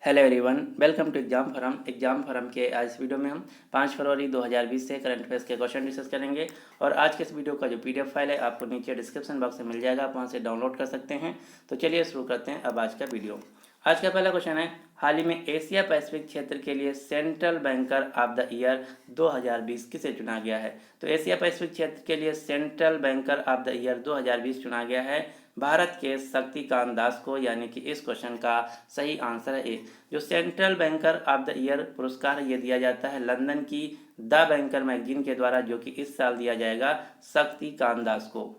Hello everyone, welcome to exam forum के आज इस वीडियो में हम 5 फरवरी 2020 से करंट अफेयर्स के क्वेश्चन डिस्कस करेंगे। और आज के इस वीडियो का जो पीडीएफ फाइल है आपको नीचे डिस्क्रिप्शन बॉक्स में मिल जाएगा, आप वहां से डाउनलोड कर सकते हैं। तो चलिए शुरू करते हैं अब आज का वीडियो। आज का पहला क्वेश्चन है, हाल ही में एशिया पैसिफिक क्षेत्र के लिए central banker of the year 2020 किसे चुना गया है। तो एशिया पैसिफिक क्षेत्र के लिए central banker of the year 2020 चुना गया है भारत के शक्तिकांत दास को, यानी कि इस क्वेश्चन का सही आंसर है ए। जो central banker of the year पुरस्कार ये दिया जाता है लंदन की द बैंकर मैगजीन के द्वारा, जो कि इस साल दिया जाएगा शक्तिकांत दास को।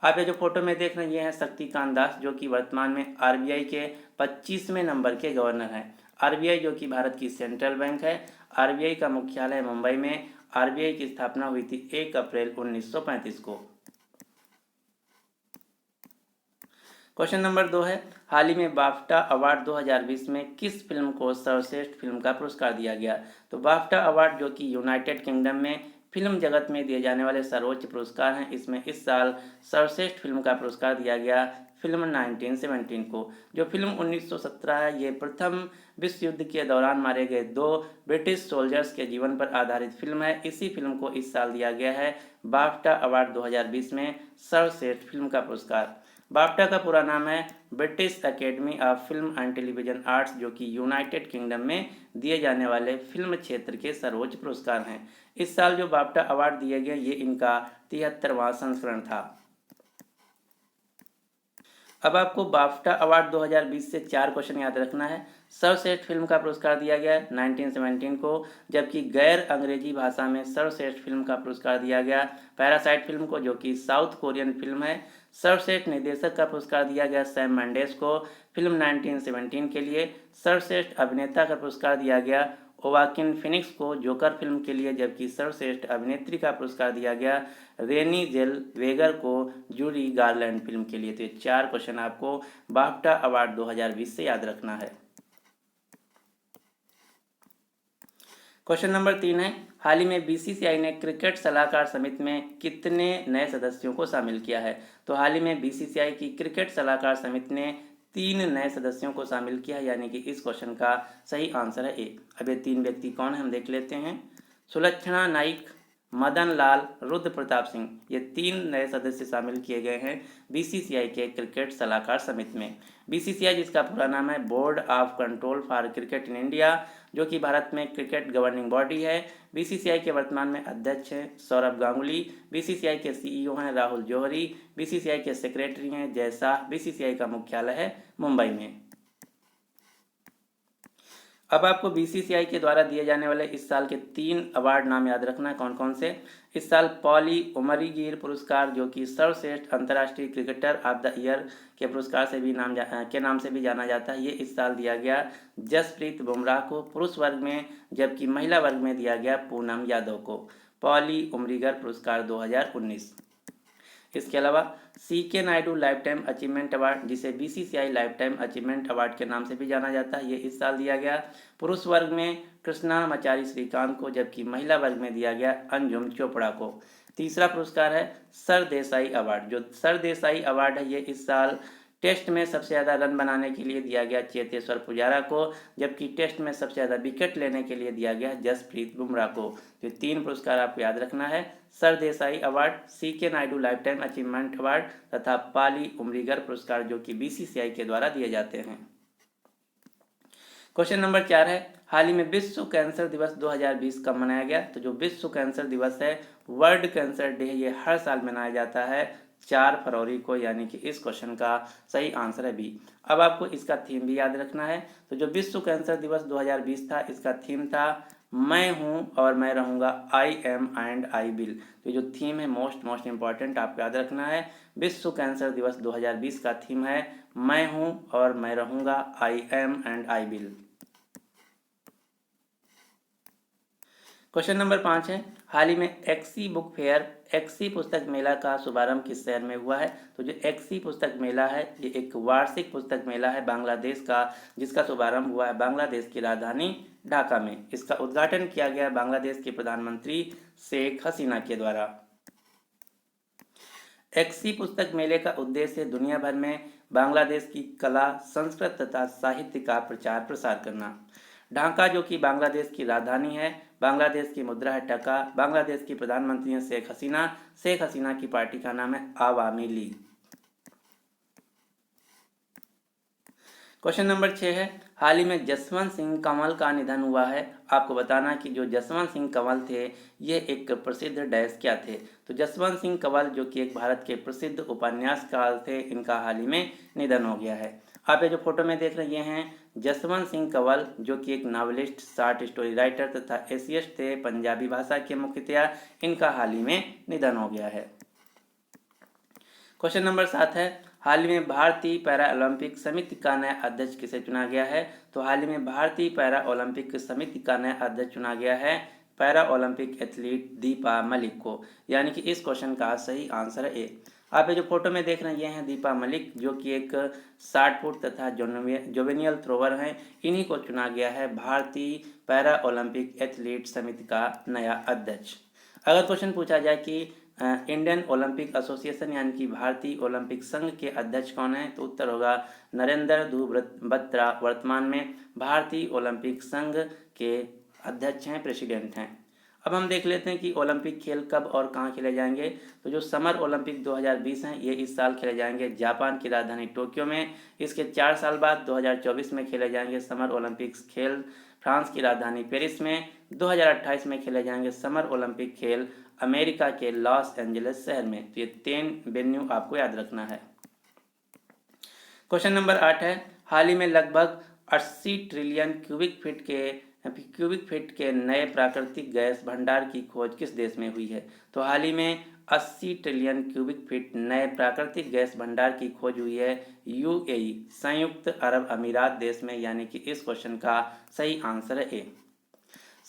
आप ये जो फोटो में देख रहे हैं ये है शक्तिकांत दास, जो कि वर्तमान में आरबीआई के 25वें नंबर के गवर्नर हैं। आरबीआई जो कि भारत की सेंट्रल बैंक है। आरबीआई का मुख्यालय मुंबई में। आरबीआई की स्थापना हुई थी 1 अप्रैल 1935 को। क्वेश्चन नंबर 2 है, हाल ही में बाफ्टा अवार्ड 2020 में किस फिल्म को सर्वश्रेष्ठ फिल्म का पुरस्कार दिया गया। तो बाफ्टा अवार्ड जो कि यूनाइटेड किंगडम में फिल्म जगत में दिए जाने वाले सर्वोच्च पुरस्कार हैं, इसमें इस साल सर्वश्रेष्ठ फिल्म का पुरस्कार दिया गया फिल्म 1917 को। जो फिल्म 1917 है ये प्रथम विश्व युद्ध के दौरान मारे गए 2 ब्रिटिश सोल्जर्स के जीवन पर आधारित फिल्म है। इसी फिल्म को इस साल दिया गया है बाफ्टा अवार्ड 2020 में सर्वश्रेष्ठ फिल्म का पुरस्कार। बाफ्टा का पूरा नाम है British academy of film and television arts, जो कि यूनाइटेड किंगडम में दिए जाने वाले फिल्म क्षेत्र के सर्वोच्च पुरस्कार हैं। इस साल जो बाफ्टा अवार्ड दिए गए ये इनका 73वां संस्करण था। अब आपको बाफ्टा अवार्ड 2020 से 4 क्वेश्चन याद रखना है। सर्वश्रेष्ठ फिल्म का पुरस्कार दिया गया 1917 को, जबकि गैर अंग्रेजी भाषा में सर्वश्रेष्ठ फिल्म का पुरस्कार दिया गया पैरासाइट फिल्म को, जो कि साउथ कोरियन फिल्म है। सर्वश्रेष्ठ निर्देशक का पुरस्कार दिया गया सैम मेंडेस को फिल्म 1917 के लिए। सर्वश्रेष्ठ अभिनेता का पुरस्कार दिया गया ओवाकिन फिनिक्स को जोकर फिल्म के लिए, जबकि सर्वश्रेष्ठ अभिनेत्री का पुरस्कार दिया गया रेनी जेलवेगर को जूडी गार्लैंड फिल्म के लिए। तो ये 4 क्वेश्चन आपको बाफ्टा अवार्ड 2020 से याद रखना है। क्वेश्चन नंबर 3 है, हाल ही में बीसीसीआई ने क्रिकेट सलाहकार समिति में कितने नए सदस्यों को शामिल किया है। तो हाल ही में बीसीसीआई की क्रिकेट सलाहकार समिति ने 3 नए सदस्यों को शामिल किया है, यानी कि इस क्वेश्चन का सही आंसर है ए। अब ये 3 व्यक्ति कौन है हम देख लेते हैं। सुलक्षणा नाइक, मदन लाल, रुद्र प्रताप सिंह, ये 3 नए सदस्य शामिल किए गए हैं बीसीसीआई के क्रिकेट सलाहकार समिति में। बीसीसीआई जिसका पूरा नाम है board of control for cricket in India, जो कि भारत में क्रिकेट गवर्निंग बॉडी है। बीसीसीआई के वर्तमान में अध्यक्ष हैं सौरभ गांगुली। बीसीसीआई के सीईओ हैं राहुल जौहरी। बीसीसीआई के सेक्रेटरी हैं जय शाह। बीसीसीआई का मुख्यालय है मुंबई में। अब आपको बीसीसीआई के द्वारा दिए जाने वाले इस साल के 3 अवार्ड नाम याद रखना है कौन कौन से। इस साल पॉली उमरीगिर पुरस्कार, जो कि सर्वश्रेष्ठ अंतर्राष्ट्रीय क्रिकेटर ऑफ द ईयर के पुरस्कार से भी नाम से भी जाना जाता है, ये इस साल दिया गया जसप्रीत बुमराह को पुरुष वर्ग में, जबकि महिला वर्ग में दिया गया पूनम यादव को। पॉली उमरीगर पुरस्कार 2019। इसके अलावा CK Naidu life time achievement award, जिसे BCCI life time achievement award के नाम से भी जाना जाता है, ये इस साल दिया गया पुरुष वर्ग में कृष्णामाचारी श्रीकांत को, जबकि महिला वर्ग में दिया गया अंजुम चोपड़ा को। तीसरा पुरस्कार है सरदेसाई अवार्ड। जो सरदेसाई अवार्ड है ये इस साल टेस्ट में सबसे ज़्यादा रन बनाने के लिए दिया गया चेतेश्वर पुजारा को, जबकि टेस्ट में सबसे ज़्यादा विकेट लेने के लिए दिया गया जसप्रीत बुमराह को। तो 3 पुरस्कार आपको याद रखना है, Sardesai award, C K Naidu life time achievement award तथा पाली उमरीगर पुरस्कार, जो कि बीसीसीआई के द्वारा दिए जाते हैं। क्वेश्चन नंबर 4 है, हाल ही में विश्व कैंसर दिवस 2020 कब मनाया गया। तो जो विश्व कैंसर दिवस है, वर्ल्ड कैंसर डे, ये हर साल मनाया जाता है 4 फरवरी को, यानी कि इस क्वेश्चन का सही आंसर है बी। अब आपको इसका थीम भी याद रखना है। तो जो विश्व कैंसर दिवस 2020 था, इसका थीम था मैं हूं और मैं रहूंगा, I am and I will. तो जो थीम है मोस्ट इंपॉर्टेंट आपको याद रखना है। विश्व कैंसर दिवस 2020 का थीम है मैं हूं और मैं रहूंगा, I am and I will. Question number 5 है, हाल ही में एक्सी बुक फेयर, एक्सी पुस्तक मेला का शुभारंभ किस शहर में हुआ है। तो जो एक्सी पुस्तक मेला है ये एक वार्षिक पुस्तक मेला है बांग्लादेश का, जिसका शुभारंभ हुआ है बांग्लादेश की राजधानी ढाका में। इसका उद्घाटन किया गया बांग्लादेश के प्रधानमंत्री शेख हसीना के द्वारा। एक्सी पुस्तक मेले का उद्देश्य दुनिया भर में बांग्लादेश की कला, संस्कृत तथा साहित्य का प्रचार प्रसार करना। ढाका जो कि बांग्लादेश की राजधानी है, बांग्लादेश की मुद्रा है टका, बांग्लादेश की प्रधानमंत्री हैं शेख हसीना की पार्टी का नाम है आवामी लीग। क्वेश्चन नंबर 6 है, हाल ही में जसवंत सिंह कंवल का निधन हुआ है। आपको बताना कि जो जसवंत सिंह कंवल थे ये एक प्रसिद्ध डैश क्या थे। तो जसवंत सिंह कंवल जो कि एक भारत के प्रसिद्ध उपन्यासकार थे, इनका हाल ही में निधन हो गया है। आप ये जो फोटो में देख रहे हैं जसवंत सिंह कंवल जो कि एक नॉवलिस्ट, शॉर्ट स्टोरी राइटर तथा एशियस्ट थे, पंजाबी भाषा के मुख्यतया, इनका हाल ही में निधन हो गया है। क्वेश्चन नंबर 7 है, हाल ही में भारतीय पैरा ओलंपिक समिति का नया अध्यक्ष किसे चुना गया है। तो हाल ही में भारतीय पैरा ओलंपिक समिति का नया अध्यक्ष चुना गया है para Olympic athlete Deepa Malik को, यानी कि इस क्वेश्चन का सही आंसर है ए। आप ये जो फोटो में देख रहे हैं ये हैं दीपा मलिक जो कि एक 60 फुट तथा जोवेनियल थ्रोवर हैं। इन्हीं को चुना गया है भारतीय पैरा ओलंपिक एथलीट समिति का नया अध्यक्ष। अगर क्वेश्चन पूछा जाए कि इंडियन ओलंपिक एसोसिएशन यानी कि भारतीय ओलंपिक संघ के अध्यक्ष कौन है, तो उत्तर होगा नरेंद्र ध्रुव बत्रा वर्तमान में भारतीय ओलंपिक संघ के अध्यक्ष हैं, प्रेसिडेंट हैं। अब हम देख लेते हैं कि ओलंपिक खेल कब और कहाँ खेले जाएंगे। तो जो समर ओलंपिक 2020 हैं ये इस साल खेले जाएंगे जापान की राजधानी टोक्यो में। इसके 4 साल बाद 2024 में खेले जाएंगे समर ओलंपिक्स खेल फ्रांस की राजधानी पेरिस में। 2028 में खेले जाएंगे समर ओलंपिक खेल अमेरिका के लॉस एंजलिस शहर में। तो ये 3 वेन्यू आपको याद रखना है। क्वेश्चन नंबर 8 है, हाल ही में लगभग 80 ट्रिलियन क्यूबिक फीट के नए प्राकृतिक गैस भंडार की खोज किस देश में हुई है। तो हाल ही में 80 ट्रिलियन क्यूबिक फीट नए प्राकृतिक गैस भंडार की खोज हुई है यूएई, संयुक्त अरब अमीरात देश में, यानी कि इस क्वेश्चन का सही आंसर है ए।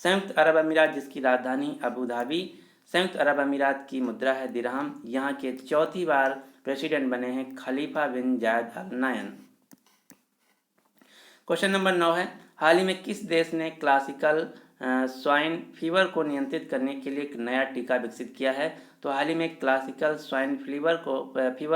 संयुक्त अरब अमीरात जिसकी राजधानी अबू धाबी, संयुक्त अरब अमीरात की मुद्रा है दिरहम। यहाँ के 4थी बार प्रेसिडेंट बने हैं खलीफा बिन जायद अल नायन। क्वेश्चन नंबर 9 है, हाल ही में किस देश ने क्लासिकल स्वाइन फीवर को नियंत्रित करने के लिए एक नया टीका विकसित किया है। तो हाल ही में क्लासिकल स्वाइन फीवर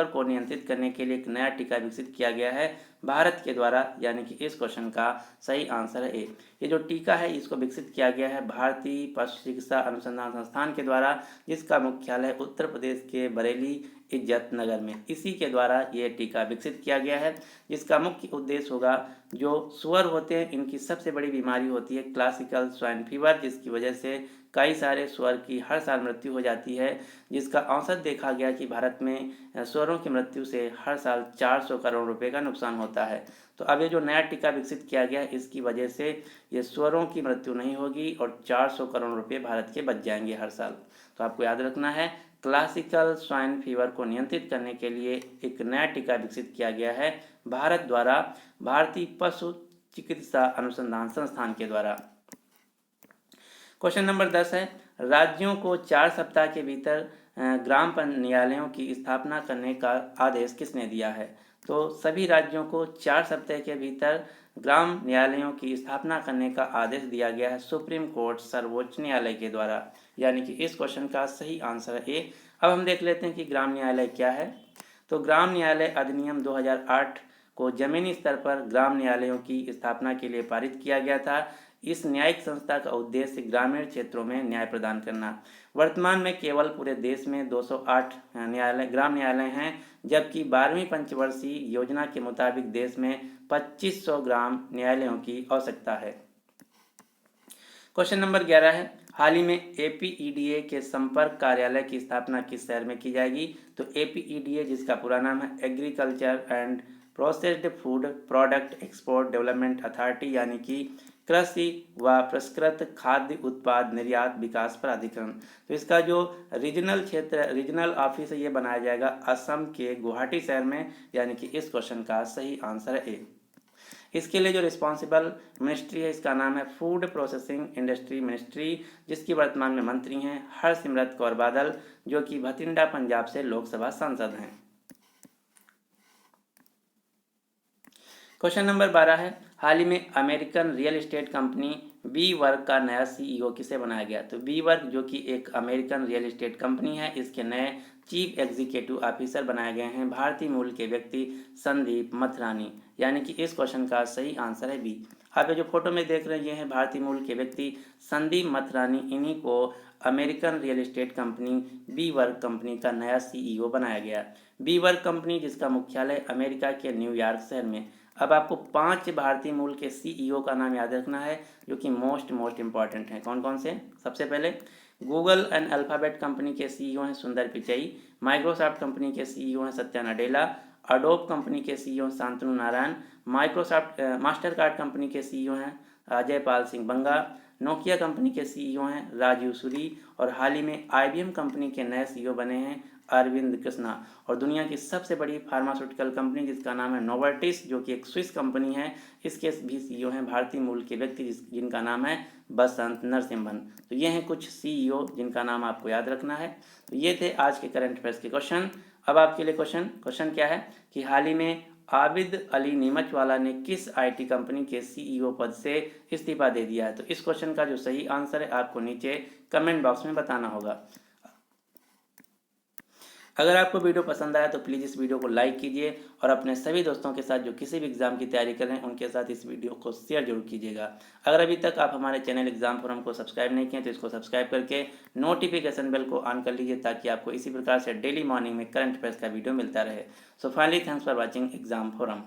को नियंत्रित करने के लिए एक नया टीका विकसित किया गया है भारत के द्वारा, यानी कि इस क्वेश्चन का सही आंसर है ए। ये जो टीका है इसको विकसित किया गया है भारतीय पशु चिकित्सा अनुसंधान संस्थान के द्वारा, जिसका मुख्यालय उत्तर प्रदेश के बरेली इज्जत नगर में। इसी के द्वारा ये टीका विकसित किया गया है, जिसका मुख्य उद्देश्य होगा जो सुअर होते हैं इनकी सबसे बड़ी बीमारी होती है क्लासिकल स्वाइन फीवर, जिसकी वजह से कई सारे सुअर की हर साल मृत्यु हो जाती है, जिसका औसत देखा गया कि भारत में सुअरों की मृत्यु से हर साल 400 करोड़ रुपए का नुकसान होता है। तो अब ये जो नया टीका विकसित किया गया है इसकी वजह से ये सुअरों की मृत्यु नहीं होगी और 400 करोड़ रुपए भारत के बच जाएंगे हर साल। तो आपको याद रखना है क्लासिकल स्वाइन फीवर को नियंत्रित करने के लिए एक नया टीका विकसित किया गया है भारत द्वारा, भारतीय पशु चिकित्सा अनुसंधान संस्थान के द्वारा। क्वेश्चन नंबर 10 है, राज्यों को 4 सप्ताह के भीतर ग्राम न्यायालयों की स्थापना करने का आदेश किसने दिया है। तो सभी राज्यों को 4 सप्ताह के भीतर ग्राम न्यायालयों की स्थापना करने का आदेश दिया गया है सुप्रीम कोर्ट सर्वोच्च न्यायालय के द्वारा, यानी कि इस क्वेश्चन का सही आंसर है ए। अब हम देख लेते हैं कि ग्राम न्यायालय क्या है। तो ग्राम न्यायालय अधिनियम 2008 को जमीनी स्तर पर ग्राम न्यायालयों की स्थापना के लिए पारित किया गया था। इस न्यायिक संस्था का उद्देश्य ग्रामीण क्षेत्रों में न्याय प्रदान करना। वर्तमान में केवल पूरे देश में 208 ग्राम न्यायालय हैं, जबकि 12वीं पंचवर्षीय योजना के मुताबिक देश में 2500 ग्राम न्यायालयों की आवश्यकता है। क्वेश्चन नंबर 11 है, हाल ही में एपीईडीए के संपर्क कार्यालय की स्थापना किस शहर में की जाएगी। तो एपीईडीए जिसका पूरा नाम है agriculture and processed food product export development authority, यानी कि कृषि व प्रसंस्कृत खाद्य उत्पाद निर्यात विकास प्राधिकरण। तो इसका जो रीजनल ऑफिस है ये बनाया जाएगा असम के गुवाहाटी शहर में, यानी कि इस क्वेश्चन का सही आंसर है ए। इसके लिए जो रिस्पॉन्सिबल मिनिस्ट्री है इसका नाम है फूड प्रोसेसिंग इंडस्ट्री मिनिस्ट्री, जिसकी वर्तमान में मंत्री हैं हरसिमरत कौर बादल, जो कि भटिंडा पंजाब से लोकसभा सांसद हैं। क्वेश्चन नंबर 12 है, हाल ही में American real estate company WeWork का नया सीईओ किसे बनाया गया। तो वी वर्क जो कि एक अमेरिकन रियल एस्टेट कंपनी है, इसके नए चीफ एग्जीक्यूटिव ऑफिसर बनाए गए हैं भारतीय मूल के व्यक्ति संदीप मथुरानी, यानी कि इस क्वेश्चन का सही आंसर है बी। आप ये जो फोटो में देख रहे हैं ये हैं भारतीय मूल के व्यक्ति संदीप मथुरानी, इन्हीं को American real estate company WeWork company का नया सीईओ बनाया गया। बी वर्क कंपनी जिसका मुख्यालय अमेरिका के न्यूयॉर्क शहर में। अब आपको 5 भारतीय मूल के सीईओ का नाम याद रखना है जो कि मोस्ट इंपॉर्टेंट हैं। कौन कौन से? सबसे पहले गूगल एंड अल्फ़ाबेट कंपनी के सीईओ हैं सुंदर पिचई। माइक्रोसॉफ्ट कंपनी के सीईओ हैं सत्या नडेला। अडोब कंपनी के CEO Shantanu Narayan. Microsoft master card company के सीईओ हैं अजय पाल सिंह बंगा। नोकिया कंपनी के सीईओ हैं राजीव सूरी। और हाल ही में आईबीएम कंपनी के नए सीईओ बने हैं अरविंद कृष्णा। और दुनिया की सबसे बड़ी फार्मास्यूटिकल कंपनी जिसका नाम है नोवर्टिस, जो कि एक स्विस कंपनी है, इसके भी सीईओ हैं भारतीय मूल के व्यक्ति जिनका नाम है बसंत नरसिम्हन। तो ये हैं कुछ सीईओ जिनका नाम आपको याद रखना है। तो ये थे आज के करंट अफेयर्स के क्वेश्चन। अब आपके लिए क्वेश्चन क्या है कि हाल ही में आबिद अली नीमचवाला ने किस आईटी कंपनी के सीईओ पद से इस्तीफा दे दिया है? तो इस क्वेश्चन का जो सही आंसर है आपको नीचे कमेंट बॉक्स में बताना होगा। अगर आपको वीडियो पसंद आया तो प्लीज़ इस वीडियो को लाइक कीजिए और अपने सभी दोस्तों के साथ जो किसी भी एग्ज़ाम की तैयारी कर रहे हैं उनके साथ इस वीडियो को शेयर जरूर कीजिएगा। अगर अभी तक आप हमारे चैनल एग्जाम फोरम को सब्सक्राइब नहीं किए तो इसको सब्सक्राइब करके नोटिफिकेशन बेल को ऑन कर लीजिए ताकि आपको इसी प्रकार से डेली मॉर्निंग में करंट अफेयर्स का वीडियो मिलता रहे। So finally thanks for watching exam forum.